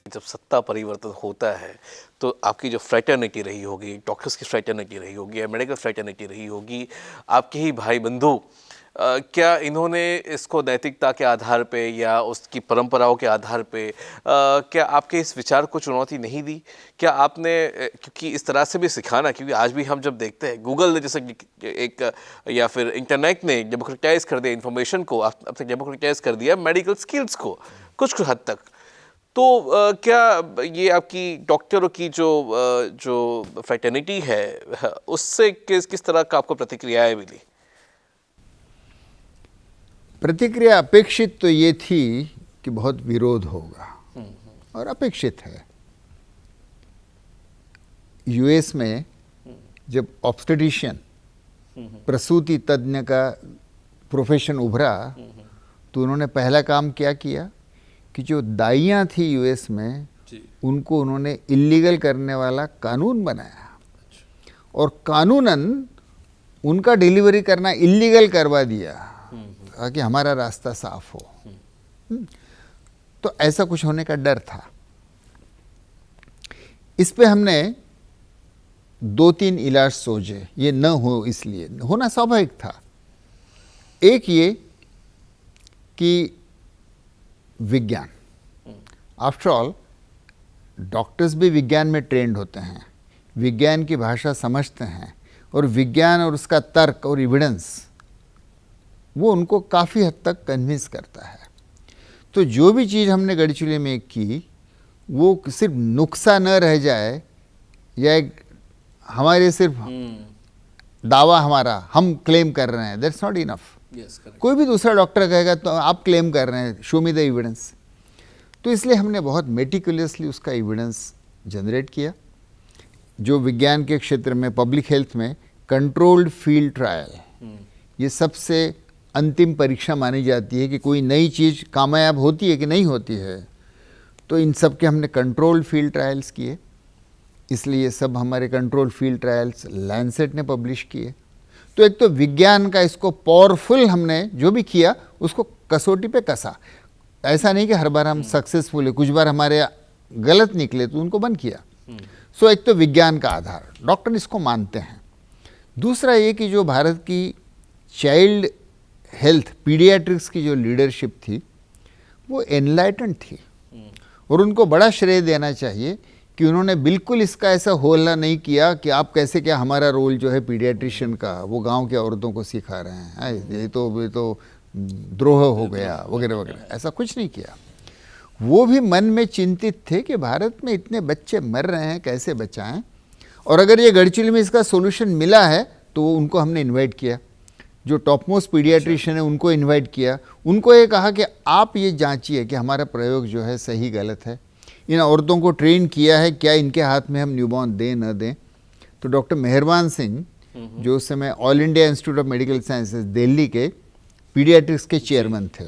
जब सत्ता परिवर्तन होता है तो आपकी जो फ्रेटर्निटी रही होगी, डॉक्टर्स की फ्रेटर्निटी रही होगी या मेडिकल फ्रेटर्निटी रही होगी, आपके ही भाई बंधु, क्या इन्होंने इसको नैतिकता के आधार पे या उसकी परंपराओं के आधार पे क्या आपके इस विचार को चुनौती नहीं दी? क्या आपने क्योंकि इस तरह से भी सिखाना, क्योंकि आज भी हम जब देखते हैं गूगल ने जैसे एक या फिर इंटरनेट ने डेमोक्रेटाइज कर दिया इन्फॉर्मेशन को, अब तक डेमोक्रेटाइज कर दिया मेडिकल स्किल्स को कुछ हद तक, तो क्या ये आपकी डॉक्टरों की जो फ्रेटर्निटी है उससे किस तरह का आपको प्रतिक्रियाएं मिली? प्रतिक्रिया अपेक्षित तो ये थी कि बहुत विरोध होगा, और अपेक्षित है। यूएस में जब ऑब्स्टेट्रिशियन प्रसूति तज्ञ का प्रोफेशन उभरा तो उन्होंने पहला काम क्या किया कि जो दाइयाँ थी यूएस में उनको उन्होंने इलीगल करने वाला कानून बनाया, और कानूनन उनका डिलीवरी करना इलीगल करवा दिया ताकि हमारा रास्ता साफ हो। तो ऐसा कुछ होने का डर था। इस पे हमने 2-3 इलाज सोचे, ये न हो, इसलिए होना स्वाभाविक था। एक ये कि विज्ञान, आफ्टर ऑल डॉक्टर्स भी विज्ञान में ट्रेंड होते हैं, विज्ञान की भाषा समझते हैं, और विज्ञान और उसका तर्क और एविडेंस वो उनको काफ़ी हद तक कन्विंस करता है। तो जो भी चीज़ हमने गढ़चिरौली में की वो सिर्फ नुक्सा न रह जाए या एक हमारे सिर्फ दावा हमारा हम क्लेम कर रहे हैं, दैट्स नॉट इनफ। कोई भी दूसरा डॉक्टर कहेगा तो आप क्लेम कर रहे हैं, शो मी द एविडेंस। तो इसलिए हमने बहुत मेटिकुलसली उसका एविडेंस जनरेट किया। जो विज्ञान के क्षेत्र में, पब्लिक हेल्थ में कंट्रोल्ड फील्ड ट्रायल, ये सबसे अंतिम परीक्षा मानी जाती है कि कोई नई चीज़ कामयाब होती है कि नहीं होती है। तो इन सब के हमने कंट्रोल्ड फील्ड ट्रायल्स किए, इसलिए सब हमारे कंट्रोल फील्ड ट्रायल्स लैंसेट ने पब्लिश किए। तो एक तो विज्ञान का इसको पावरफुल हमने जो भी किया उसको कसौटी पे कसा। ऐसा नहीं कि हर बार हम सक्सेसफुल है, कुछ बार हमारे गलत निकले तो उनको बंद किया। सो एक तो विज्ञान का आधार, डॉक्टर इसको मानते हैं। दूसरा ये कि जो भारत की चाइल्ड हेल्थ पीडियाट्रिक्स की जो लीडरशिप थी वो एनलाइटेंड थी, और उनको बड़ा श्रेय देना चाहिए कि उन्होंने बिल्कुल इसका ऐसा होल्ला नहीं किया कि आप कैसे, क्या हमारा रोल जो है पीडियाट्रिशियन का वो गांव के औरतों को सिखा रहे हैं, ये तो द्रोह हो गया वगैरह वगैरह, ऐसा कुछ नहीं किया। वो भी मन में चिंतित थे कि भारत में इतने बच्चे मर रहे हैं, कैसे बचाएं, और अगर ये गढ़चिरौली में इसका सोल्यूशन मिला है तो उनको हमने इन्वाइट किया, जो टॉप मोस्ट पीडियाट्रिशियन है उनको इन्वाइट किया। उनको ये कहा कि आप ये जांचिए कि हमारा प्रयोग जो है सही गलत है। इन औरतों को ट्रेन किया है, क्या इनके हाथ में हम न्यूबॉर्न दें न दें। तो डॉक्टर मेहरबान सिंह जो उस समय all India institute of medical sciences Delhi के पीडियाट्रिक्स के चेयरमैन थे,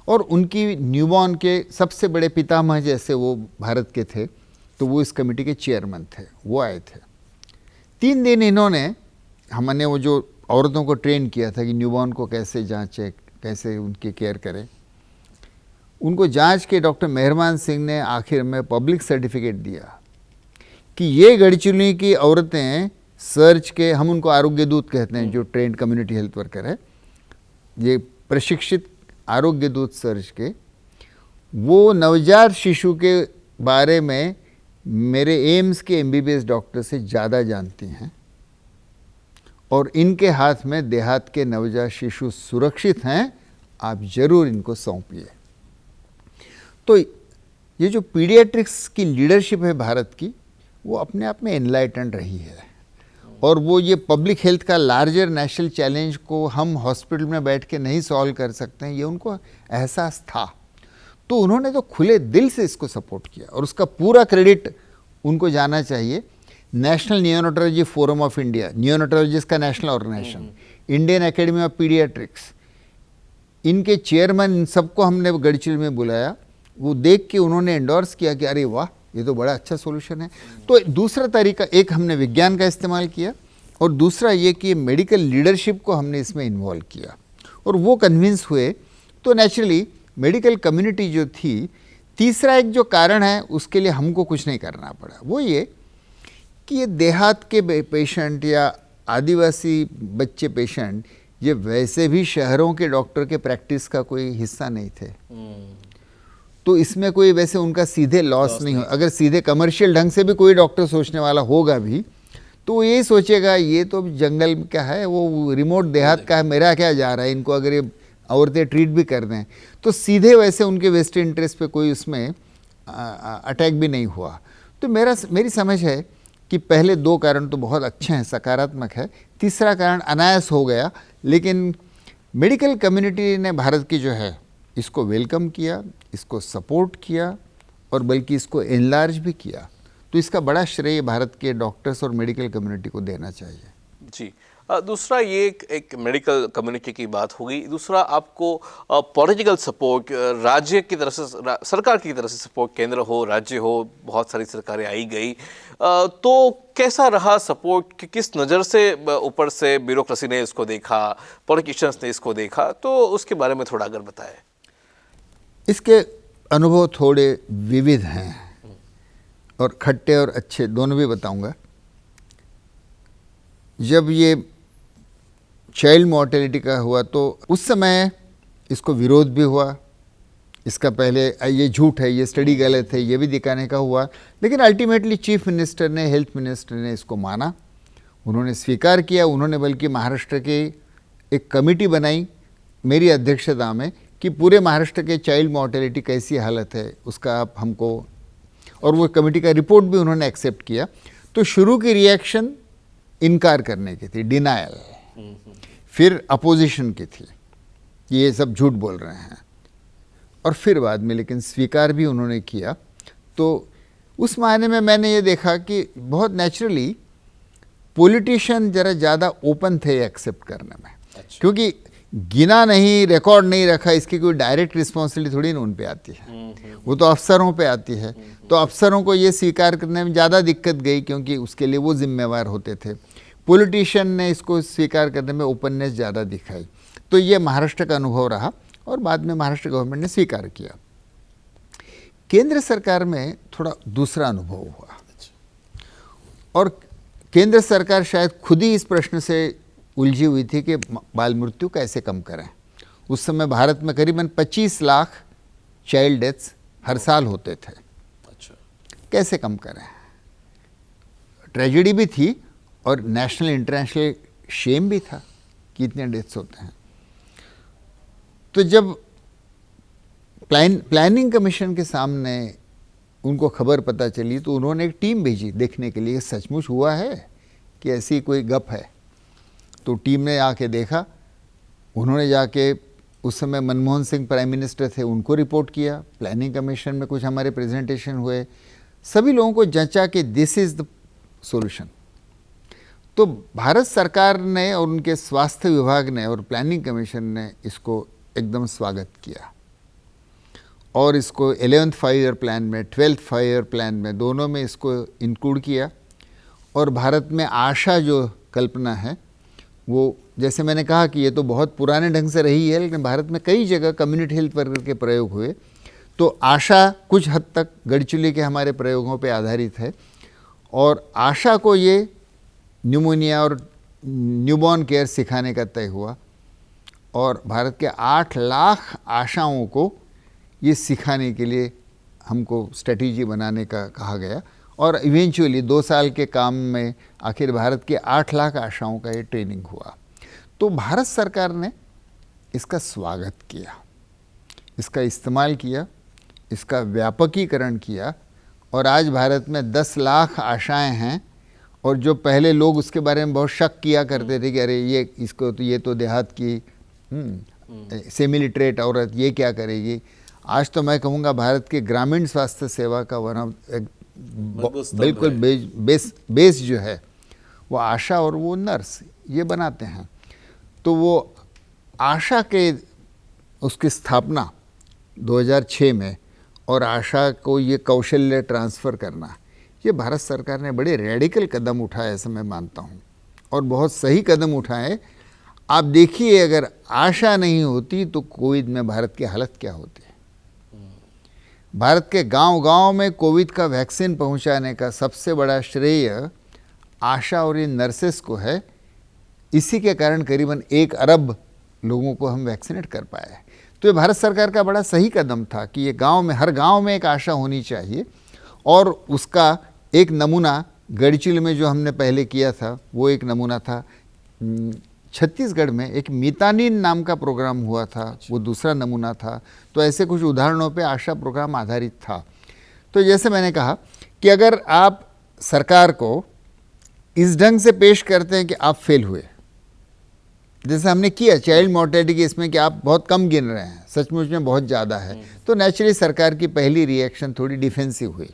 और उनकी न्यूबॉर्न के सबसे बड़े पितामह जैसे वो भारत के थे, तो वो इस कमेटी के चेयरमैन थे, वो आए थे। 3 दिन इन्होंने, हमने वो जो औरतों को ट्रेन किया था कि न्यूबॉर्न को कैसे जांचें, कैसे उनकी केयर करें, उनको जांच के डॉक्टर मेहरबान सिंह ने आखिर में पब्लिक सर्टिफिकेट दिया कि ये गढ़चिरौली की औरतें सर्च के, हम उनको आरोग्य दूत कहते हैं, जो ट्रेंड कम्युनिटी हेल्थ वर्कर है, ये प्रशिक्षित आरोग्य दूत सर्च के, वो नवजात शिशु के बारे में मेरे एम्स के MBBS डॉक्टर से ज़्यादा जानती हैं, और इनके हाथ में देहात के नवजात शिशु सुरक्षित हैं, आप जरूर इनको सौंपिए। तो ये जो पीडियाट्रिक्स की लीडरशिप है भारत की, वो अपने आप में एनलाइटेंड रही है, और वो ये पब्लिक हेल्थ का लार्जर नेशनल चैलेंज को हम हॉस्पिटल में बैठ के नहीं सॉल्व कर सकते हैं, ये उनको एहसास था। तो उन्होंने तो खुले दिल से इसको सपोर्ट किया, और उसका पूरा क्रेडिट उनको जाना चाहिए national neonatology forum of India, neonatologist का national organisation, Indian academy of paediatrics, इनके चेयरमैन, इन सबको हमने गढ़चिरौली में बुलाया। वो देख के उन्होंने एंडोर्स किया कि अरे वाह, ये तो बड़ा अच्छा सॉल्यूशन है। तो दूसरा तरीका, एक हमने विज्ञान का इस्तेमाल किया, और दूसरा ये कि मेडिकल लीडरशिप को हमने इसमें इन्वॉल्व किया, और वो कन्विंस हुए। तो नेचुरली मेडिकल कम्युनिटी जो थी तीसरा एक जो कारण है उसके लिए हमको कुछ नहीं करना पड़ा, वो ये कि ये देहात के पेशेंट या आदिवासी बच्चे पेशेंट ये वैसे भी शहरों के डॉक्टर के प्रैक्टिस का कोई हिस्सा नहीं थे, तो इसमें कोई वैसे उनका सीधे लॉस नहीं हो। अगर सीधे कमर्शियल ढंग से भी कोई डॉक्टर सोचने वाला होगा भी तो वो यही सोचेगा ये तो जंगल का है, वो रिमोट देहात का है, मेरा क्या जा रहा है, इनको अगर ये औरतें ट्रीट भी कर दें तो सीधे वैसे उनके वेस्टेड इंटरेस्ट पे कोई उसमें अटैक भी नहीं हुआ। तो मेरी समझ है कि पहले दो कारण तो बहुत अच्छे हैं, सकारात्मक है, तीसरा कारण अनायास हो गया, लेकिन मेडिकल कम्युनिटी ने भारत की जो है इसको वेलकम किया, इसको सपोर्ट किया और बल्कि इसको एनलार्ज भी किया। तो इसका बड़ा श्रेय भारत के डॉक्टर्स और मेडिकल कम्युनिटी को देना चाहिए। जी, दूसरा ये एक मेडिकल कम्युनिटी की बात होगी, दूसरा आपको पॉलिटिकल सपोर्ट राज्य की तरफ से, सरकार की तरफ से सपोर्ट, केंद्र हो राज्य हो, बहुत सारी सरकारें आई गई, तो कैसा रहा सपोर्ट, किस नज़र से ऊपर से ब्यूरोक्रेसी ने इसको देखा, पॉलिटिशियंस ने इसको देखा, तो उसके बारे में थोड़ा अगर बताएं। इसके अनुभव थोड़े विविध हैं और खट्टे और अच्छे दोनों भी बताऊंगा। जब ये चाइल्ड मॉर्टेलिटी का हुआ तो उस समय इसको विरोध भी हुआ, इसका पहले ये झूठ है, ये स्टडी गलत है, ये भी दिखाने का हुआ, लेकिन अल्टीमेटली चीफ मिनिस्टर ने, हेल्थ मिनिस्टर ने इसको माना, उन्होंने स्वीकार किया। उन्होंने बल्कि महाराष्ट्र की एक कमेटी बनाई मेरी अध्यक्षता में कि पूरे महाराष्ट्र के चाइल्ड मॉर्टेलिटी कैसी हालत है उसका आप हमको, और वो कमेटी का रिपोर्ट भी उन्होंने एक्सेप्ट किया। तो शुरू की रिएक्शन इनकार करने की थी, डिनायल, फिर अपोजिशन की थी, ये सब झूठ बोल रहे हैं, और फिर बाद में लेकिन स्वीकार भी उन्होंने किया। तो उस मायने में मैंने ये देखा कि बहुत नेचुरली पॉलिटिशियन जरा ज़्यादा ओपन थे एक्सेप्ट करने में। अच्छा। क्योंकि गिना नहीं, रिकॉर्ड नहीं रखा, इसकी कोई डायरेक्ट रिस्पॉन्सिबिलिटी थोड़ी ना उन पे आती है, वो तो अफसरों पे आती है। तो अफसरों को ये स्वीकार करने में ज़्यादा दिक्कत गई क्योंकि उसके लिए वो जिम्मेवार होते थे। पॉलिटिशियन ने इसको स्वीकार करने में ओपननेस ज़्यादा दिखाई। तो ये महाराष्ट्र का अनुभव रहा और बाद में महाराष्ट्र गवर्नमेंट ने स्वीकार किया। केंद्र सरकार में थोड़ा दूसरा अनुभव हुआ, और केंद्र सरकार शायद खुद ही इस प्रश्न से उलझी हुई थी कि बाल मृत्यु कैसे कम करें। उस समय भारत में करीबन 25 लाख चाइल्ड डेथ्स हर साल होते थे। अच्छा, कैसे कम करें? ट्रेजेडी भी थी और नेशनल इंटरनेशनल शेम भी था कि इतने डेथ्स होते हैं। तो जब प्लानिंग कमीशन के सामने उनको खबर पता चली तो उन्होंने एक टीम भेजी देखने के लिए सचमुच हुआ है कि ऐसी कोई गप है। तो टीम ने आके देखा, उन्होंने जाके उस समय मनमोहन सिंह प्राइम मिनिस्टर थे, उनको रिपोर्ट किया, प्लानिंग कमीशन में कुछ हमारे प्रेजेंटेशन हुए, सभी लोगों को जंचा कि दिस इज़ द सॉल्यूशन। तो भारत सरकार ने और उनके स्वास्थ्य विभाग ने और प्लानिंग कमीशन ने इसको एकदम स्वागत किया और इसको 11th 5 ईयर प्लान में, 12th 5 ईयर प्लान में, दोनों में इसको इंक्लूड किया। और भारत में आशा जो कल्पना है वो, जैसे मैंने कहा कि ये तो बहुत पुराने ढंग से रही है, लेकिन भारत में कई जगह कम्युनिटी हेल्थ वर्कर के प्रयोग हुए। तो आशा कुछ हद तक गढ़चिली के हमारे प्रयोगों पे आधारित है, और आशा को ये न्यूमोनिया और न्यूबॉर्न केयर सिखाने का तय हुआ, और भारत के 8 लाख आशाओं को ये सिखाने के लिए हमको स्ट्रेटेजी बनाने का कहा गया, और इवेंचुअली 2 साल के काम में आखिर भारत के 8 लाख आशाओं का ये ट्रेनिंग हुआ। तो भारत सरकार ने इसका स्वागत किया, इसका इस्तेमाल किया, इसका व्यापकीकरण किया, और आज भारत में 10 लाख आशाएं हैं। और जो पहले लोग उसके बारे में बहुत शक किया करते थे कि अरे ये तो देहात की सेमी लिटरेट औरत, ये क्या करेगी, आज तो मैं कहूँगा भारत के ग्रामीण स्वास्थ्य सेवा का बिल्कुल बेस जो है वो आशा और वो नर्स ये बनाते हैं। तो वो आशा के उसकी स्थापना 2006 में और आशा को ये कौशल्य ट्रांसफ़र करना, ये भारत सरकार ने बड़े रेडिकल कदम उठाए ऐसा मैं मानता हूँ, और बहुत सही कदम उठाए। आप देखिए अगर आशा नहीं होती तो कोविड में भारत की हालत क्या होती है। भारत के गांव-गांव में कोविड का वैक्सीन पहुंचाने का सबसे बड़ा श्रेय आशा और इन नर्सेस को है। इसी के कारण करीबन 1 अरब लोगों को हम वैक्सीनेट कर पाए। तो ये भारत सरकार का बड़ा सही कदम था कि ये गांव में, हर गांव में एक आशा होनी चाहिए। और उसका एक नमूना गढ़चिल में जो हमने पहले किया था वो एक नमूना था। छत्तीसगढ़ में एक मितानिन नाम का प्रोग्राम हुआ था, वो दूसरा नमूना था। तो ऐसे कुछ उदाहरणों पे आशा प्रोग्राम आधारित था। तो जैसे मैंने कहा कि अगर आप सरकार को इस ढंग से पेश करते हैं कि आप फेल हुए, जैसे हमने किया चाइल्ड मोर्टेलिटी केस में कि आप बहुत कम गिन रहे हैं, सचमुच में बहुत ज़्यादा है, तो नेचुरली सरकार की पहली रिएक्शन थोड़ी डिफेंसिव हुई।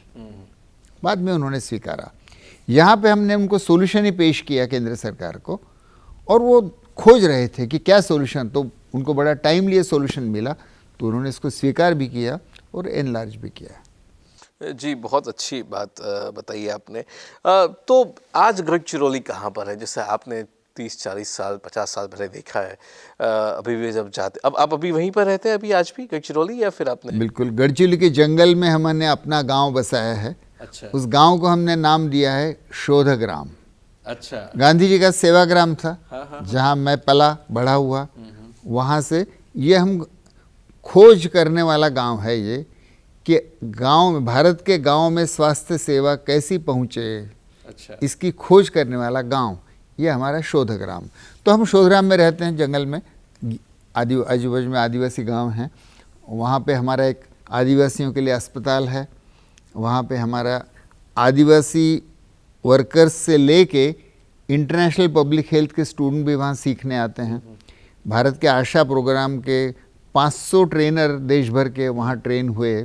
बाद में उन्होंने स्वीकारा। यहाँ पे हमने उनको सोल्यूशन ही पेश किया केंद्र सरकार को, और वो खोज रहे थे कि क्या सोल्यूशन, तो उनको बड़ा टाइम लिए सोल्यूशन मिला, तो उन्होंने इसको स्वीकार भी किया और एनलार्ज भी किया। जी, बहुत अच्छी बात बताई आपने। तो आज गढ़चिरौली कहाँ पर है? जैसे आपने 30-40 साल 50 साल पहले देखा है, अभी भी जब जाते, अब आप अभी वहीं पर रहते हैं अभी आज भी गढ़चिरौली, या फिर आपने? बिल्कुल, गढ़चिरौली के जंगल में हमने अपना गांव बसाया है। अच्छा। उस गांव को हमने नाम दिया है शोधग्राम। अच्छा। गांधी जी का सेवाग्राम था। हाँ। जहां मैं पला बढ़ा हुआ, वहां से ये हम खोज करने वाला गांव है ये, कि गांव में, भारत के गांव में स्वास्थ्य सेवा कैसी पहुंचे, अच्छा, इसकी खोज करने वाला गांव, ये हमारा शोधग्राम। तो हम शोधग्राम में रहते हैं, जंगल में, आजू बाजू में आदिवासी गांव हैं। वहाँ पे हमारा एक आदिवासियों के लिए अस्पताल है। वहाँ पे हमारा आदिवासी वर्कर्स से लेके इंटरनेशनल पब्लिक हेल्थ के स्टूडेंट भी वहाँ सीखने आते हैं। भारत के आशा प्रोग्राम के 500 ट्रेनर देश भर के वहाँ ट्रेन हुए।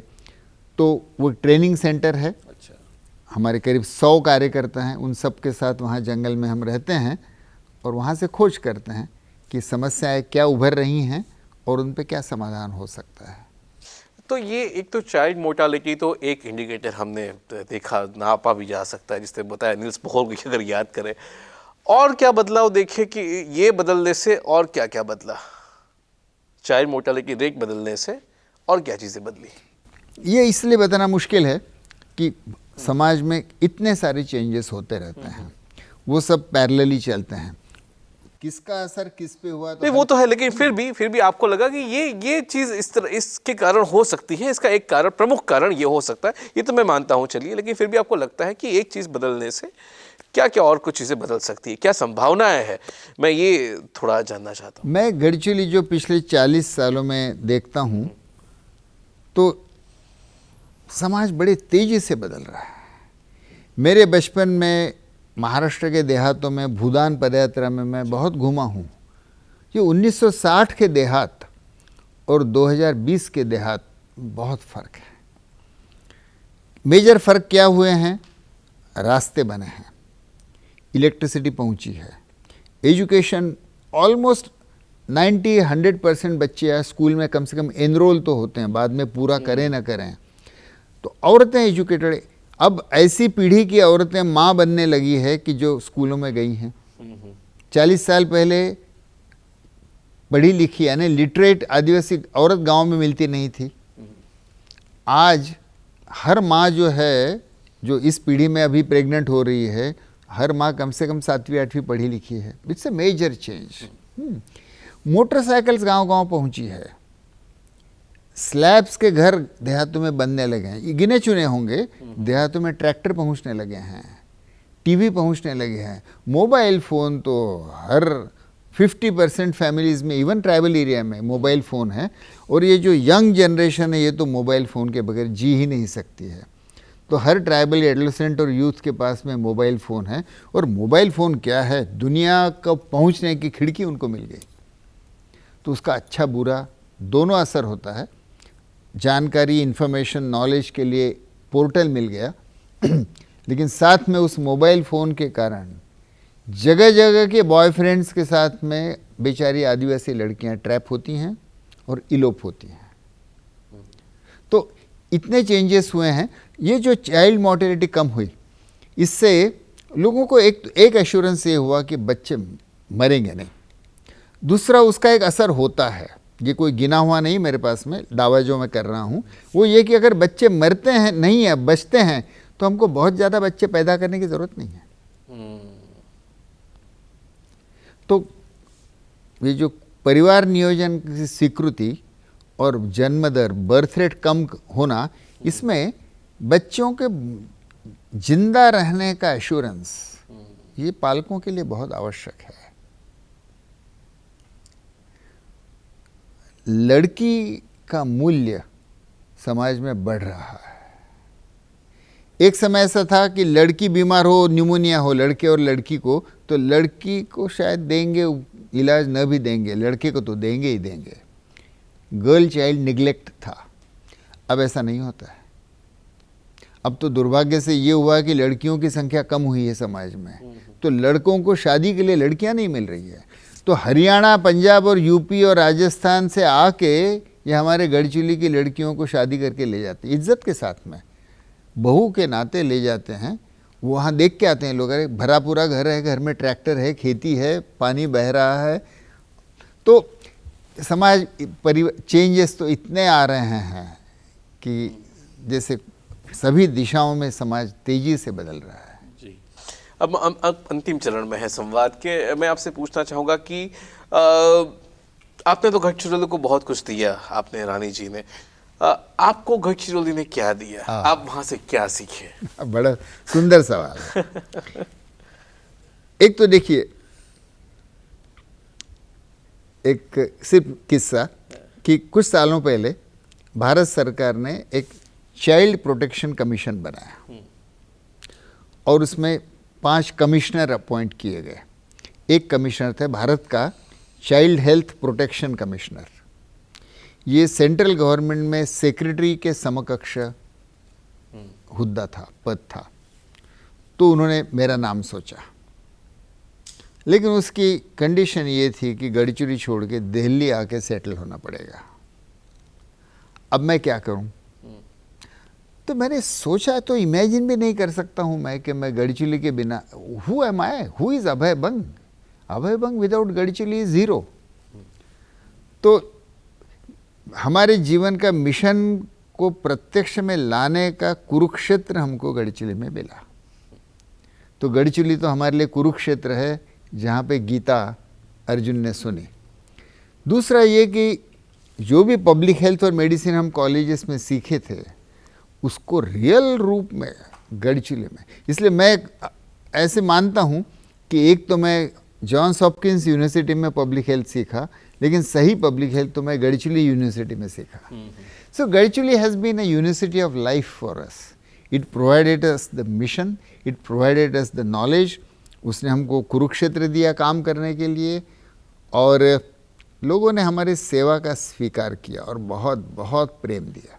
तो वो ट्रेनिंग सेंटर है। अच्छा। हमारे करीब 100 कार्यकर्ता हैं, उन सब के साथ वहाँ जंगल में हम रहते हैं और वहाँ से खोज करते हैं कि समस्याएं क्या उभर रही हैं और उन पे क्या समाधान हो सकता है। तो ये एक तो चाइल्ड मोर्टालिटी तो एक इंडिकेटर हमने देखा, नापा भी जा सकता है, जिसने बताया नील्स बोहर की अगर याद करें। और क्या बदलाव देखे कि ये बदलने से और क्या क्या बदला, चाइल्ड मोर्टालिटी रेट बदलने से और क्या चीज़ें बदली? ये इसलिए बताना मुश्किल है कि समाज में इतने सारे चेंजेस होते रहते हैं, वो सब पैरेलली चलते हैं। किसका असर किस पे हुआ तो नहीं, वो तो है, लेकिन फिर भी आपको लगा कि ये चीज़ इस तरह इसके कारण हो सकती है, इसका एक कारण, प्रमुख कारण ये हो सकता है, ये तो मैं मानता हूँ, चलिए, लेकिन फिर भी आपको लगता है कि एक चीज़ बदलने से क्या क्या और कुछ चीज़ें बदल सकती है, क्या संभावनाएं हैं, मैं ये थोड़ा जानना चाहता हूँ। मैं गढ़चिरौली जो पिछले 40 सालों में देखता हूँ तो समाज बड़े तेजी से बदल रहा है। मेरे बचपन में महाराष्ट्र के देहातों में, भूदान पदयात्रा में मैं बहुत घूमा हूँ। ये 1960 के देहात और 2020 के देहात बहुत फ़र्क है। मेजर फ़र्क क्या हुए हैं? रास्ते बने हैं, इलेक्ट्रिसिटी पहुँची है, एजुकेशन ऑलमोस्ट 90-100% बच्चे या स्कूल में कम से कम एनरोल तो होते हैं, बाद में पूरा करें ना करें। तो औरतें एजुकेटेड, अब ऐसी पीढ़ी की औरतें माँ बनने लगी है कि जो स्कूलों में गई हैं। 40 साल पहले पढ़ी लिखी यानी लिटरेट आदिवासी औरत गांव में मिलती नहीं थी। आज हर माँ जो है, जो इस पीढ़ी में अभी प्रेग्नेंट हो रही है, हर माँ कम से कम 7वीं-8वीं पढ़ी लिखी है। It's a major change. Motorcycles गांव-गांव पहुंची है। स्लैब्स के घर देहातों में बनने लगे हैं, ये गिने चुने होंगे। देहातों में ट्रैक्टर पहुंचने लगे हैं, टीवी पहुंचने लगे हैं, मोबाइल फ़ोन तो हर 50% फैमिलीज़ में, इवन ट्राइबल एरिया में मोबाइल फ़ोन है। और ये जो यंग जनरेशन है, ये तो मोबाइल फ़ोन के बगैर जी ही नहीं सकती है। तो हर ट्राइबल एडोलेसेंट और यूथ के पास में मोबाइल फ़ोन है। और मोबाइल फ़ोन क्या है, दुनिया का पहुंचने की खिड़की उनको मिल गई। तो उसका अच्छा बुरा दोनों असर होता है। जानकारी, इन्फॉर्मेशन, नॉलेज के लिए पोर्टल मिल गया, लेकिन साथ में उस मोबाइल फ़ोन के कारण जगह जगह के बॉयफ्रेंड्स के साथ में बेचारी आदिवासी लड़कियां ट्रैप होती हैं और इलोप होती हैं। तो इतने चेंजेस हुए हैं। ये जो चाइल्ड मोर्टेलिटी कम हुई, इससे लोगों को एक एश्योरेंस ये हुआ कि बच्चे मरेंगे नहीं। दूसरा, उसका एक असर होता है ये कोई गिना हुआ नहीं मेरे पास में दावा जो मैं कर रहा हूँ, वो ये कि अगर बच्चे मरते हैं नहीं है, बचते हैं, तो हमको बहुत ज़्यादा बच्चे पैदा करने की ज़रूरत नहीं है। तो ये जो परिवार नियोजन की स्वीकृति और जन्म दर, बर्थ रेट कम होना, इसमें बच्चों के जिंदा रहने का एश्योरेंस, ये पालकों के लिए बहुत आवश्यक है। लड़की का मूल्य समाज में बढ़ रहा है। एक समय ऐसा था कि लड़की बीमार हो, न्यूमोनिया हो लड़के और लड़की को, तो लड़की को शायद देंगे, इलाज न भी देंगे, लड़के को तो देंगे ही देंगे। गर्ल चाइल्ड निगलेक्ट था। अब ऐसा नहीं होता है। अब तो दुर्भाग्य से ये हुआ कि लड़कियों की संख्या कम हुई है समाज में, तो लड़कों को शादी के लिए लड़कियां नहीं मिल रही है। तो हरियाणा, पंजाब और यूपी और राजस्थान से आके ये हमारे गढ़चिली की लड़कियों को शादी करके ले जाते हैं, इज्जत के साथ में, बहू के नाते ले जाते हैं। वहाँ देख के आते हैं लोग, अरे भरा पूरा घर है, घर में ट्रैक्टर है, खेती है, पानी बह रहा है। तो समाज चेंजेस तो इतने आ रहे हैं कि जैसे सभी दिशाओं में समाज तेजी से बदल रहा है। जी, अब अंतिम चरण में है संवाद के। मैं आपसे पूछना चाहूँगा कि आपने तो गढ़चिरौली को बहुत कुछ दिया, आपने रानी जी ने, आपको गढ़चिरौली ने क्या दिया? आप वहाँ से क्या सीखे? बड़ा सुंदर सवाल है। एक तो देखिए, एक सिर्फ किस्सा कि कुछ सालों पहले भारत सरकार ने एक चाइल्ड प्रोटेक्शन कमीशन बनाया और उसमें 5 कमिश्नर अपॉइंट किए गए। एक कमिश्नर थे भारत का चाइल्ड हेल्थ प्रोटेक्शन कमिश्नर। ये सेंट्रल गवर्नमेंट में सेक्रेटरी के समकक्ष हुद्दा था, पद था। तो उन्होंने मेरा नाम सोचा, लेकिन उसकी कंडीशन ये थी कि गढ़चिरौली छोड़ के दिल्ली आके सेटल होना पड़ेगा। अब मैं क्या करूं? तो मैंने सोचा, तो इमेजिन भी नहीं कर सकता हूं मैं कि मैं गढ़चिरौली के बिना, who am I, who is Abhay Bang? Abhay Bang without Gadchiroli is zero. तो हमारे जीवन का मिशन को प्रत्यक्ष में लाने का कुरुक्षेत्र हमको गढ़चिरौली में मिला। तो गढ़चिरौली तो हमारे लिए कुरुक्षेत्र है, जहाँ पे गीता अर्जुन ने सुनी। दूसरा ये कि जो भी पब्लिक हेल्थ और मेडिसिन हम कॉलेजेस में सीखे थे, उसको रियल रूप में गढ़चिरौली में, इसलिए मैं ऐसे मानता हूँ कि एक तो मैं जॉन्स हॉपकिंस यूनिवर्सिटी में पब्लिक हेल्थ सीखा, लेकिन सही पब्लिक हेल्थ तो मैं गढ़चिरौली यूनिवर्सिटी में सीखा। So Gadchiroli has been a university of life for us. It provided us the mission, it provided us the knowledge. उसने हमको कुरुक्षेत्र दिया काम करने के लिए, और लोगों ने हमारी सेवा का स्वीकार किया और बहुत बहुत प्रेम दिया,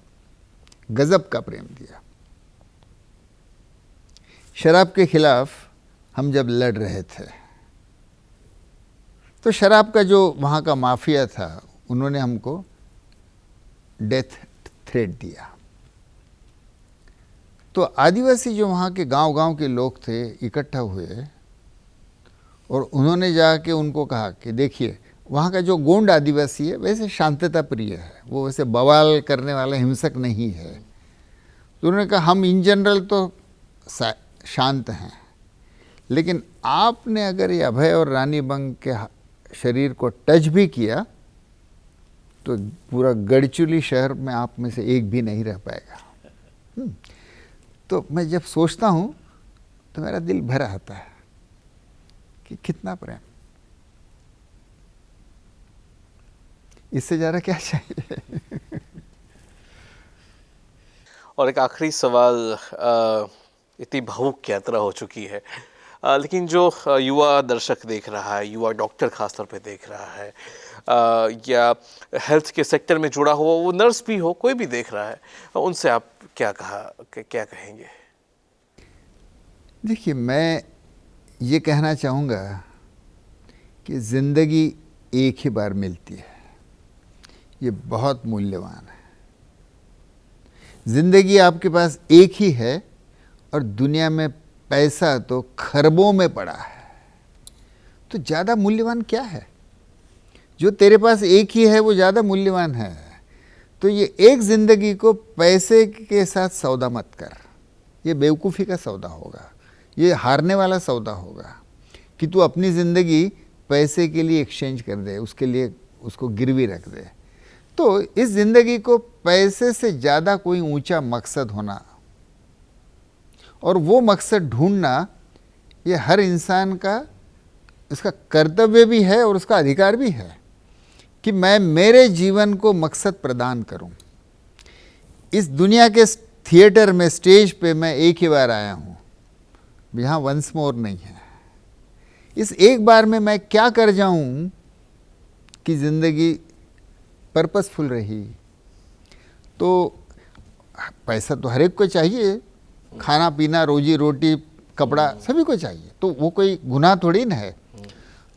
गजब का प्रेम दिया। शराब के खिलाफ हम जब लड़ रहे थे, तो शराब का जो वहाँ का माफिया था, उन्होंने हमको डेथ थ्रेट दिया। तो आदिवासी जो वहाँ के गांव-गांव के लोग थे इकट्ठा हुए और उन्होंने जाके उनको कहा कि देखिए, वहाँ का जो गोंड आदिवासी है वैसे शांतता प्रिय है, वो वैसे बवाल करने वाला हिंसक नहीं है। तो उन्होंने कहा हम इन जनरल तो शांत हैं, लेकिन आपने अगर ये अभय और रानी बंग के शरीर को टच भी किया तो पूरा गढ़चिरौली शहर में आप में से एक भी नहीं रह पाएगा। तो मैं जब सोचता हूँ तो मेरा दिल भर आता है कि कितना प्रेम, इससे ज़्यादा क्या चाहिए। और एक आखिरी सवाल, इतनी भावुक यात्रा हो चुकी है, लेकिन जो युवा दर्शक देख रहा है, युवा डॉक्टर खासतौर पे देख रहा है, या हेल्थ के सेक्टर में जुड़ा हुआ, वो नर्स भी हो, कोई भी देख रहा है, उनसे आप क्या कहेंगे? देखिए, मैं ये कहना चाहूँगा कि ज़िंदगी एक ही बार मिलती है, ये बहुत मूल्यवान है। ज़िंदगी आपके पास एक ही है और दुनिया में पैसा तो खरबों में पड़ा है, तो ज़्यादा मूल्यवान क्या है? जो तेरे पास एक ही है वो ज़्यादा मूल्यवान है। तो ये एक ज़िंदगी को पैसे के साथ सौदा मत कर, ये बेवकूफ़ी का सौदा होगा, ये हारने वाला सौदा होगा कि तू अपनी ज़िंदगी पैसे के लिए एक्सचेंज कर दे, उसके लिए उसको गिरवी रख दे। तो इस ज़िंदगी को पैसे से ज़्यादा कोई ऊंचा मकसद होना और वो मकसद ढूंढना, ये हर इंसान का इसका कर्तव्य भी है और उसका अधिकार भी है कि मैं मेरे जीवन को मकसद प्रदान करूं। इस दुनिया के थिएटर में, स्टेज पे मैं एक ही बार आया हूं, यहाँ वंस मोर नहीं है। इस एक बार में मैं क्या कर जाऊं कि ज़िंदगी पर्पसफुल रही। तो पैसा तो हर एक को चाहिए, खाना पीना, रोजी रोटी, कपड़ा सभी को चाहिए, तो वो कोई गुनाह थोड़ी ना है।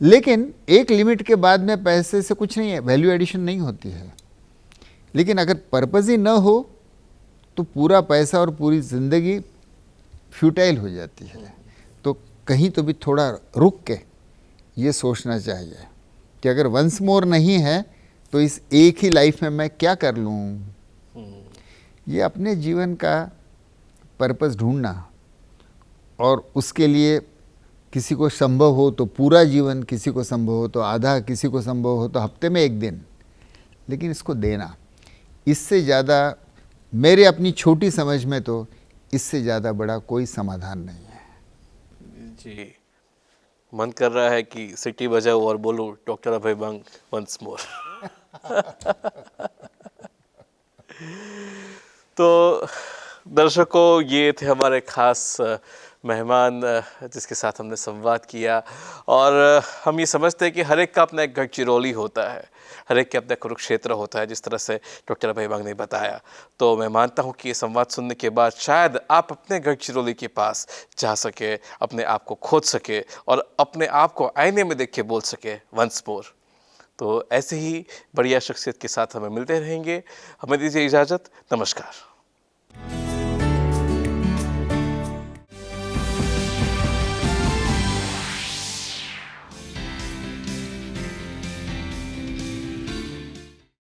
लेकिन एक लिमिट के बाद में पैसे से कुछ नहीं है, वैल्यू एडिशन नहीं होती है। लेकिन अगर पर्पज़ ही न हो तो पूरा पैसा और पूरी ज़िंदगी फ्यूटाइल हो जाती है। तो कहीं तो भी थोड़ा रुक के ये सोचना चाहिए कि अगर वंस मोर नहीं है तो इस एक ही लाइफ में मैं क्या कर लूँ। ये अपने जीवन का पर्पस ढूंढना, और उसके लिए किसी को संभव हो तो पूरा जीवन, किसी को संभव हो तो आधा, किसी को संभव हो तो हफ्ते में एक दिन, लेकिन इसको देना, इससे ज़्यादा मेरे अपनी छोटी समझ में तो इससे ज़्यादा बड़ा कोई समाधान नहीं है। जी, मन कर रहा है कि सिटी बजाओ और बोलो doctor Abhay Bang once more. तो दर्शकों, ये थे हमारे खास मेहमान जिसके साथ हमने संवाद किया। और हम ये समझते हैं कि हर एक का अपना एक गढ़चिरौली होता है, हर एक के अपना कुरुक्षेत्र होता है, जिस तरह से डॉक्टर अभय बंग ने बताया। तो मैं मानता हूँ कि ये संवाद सुनने के बाद शायद आप अपने गढ़चिरौली के पास जा सके, अपने आप को खोज सके और अपने आप को आईने में देख के बोल सके वंस मोर। तो ऐसे ही बढ़िया शख्सियत के साथ हमें मिलते रहेंगे। हमें दीजिए इजाज़त। नमस्कार।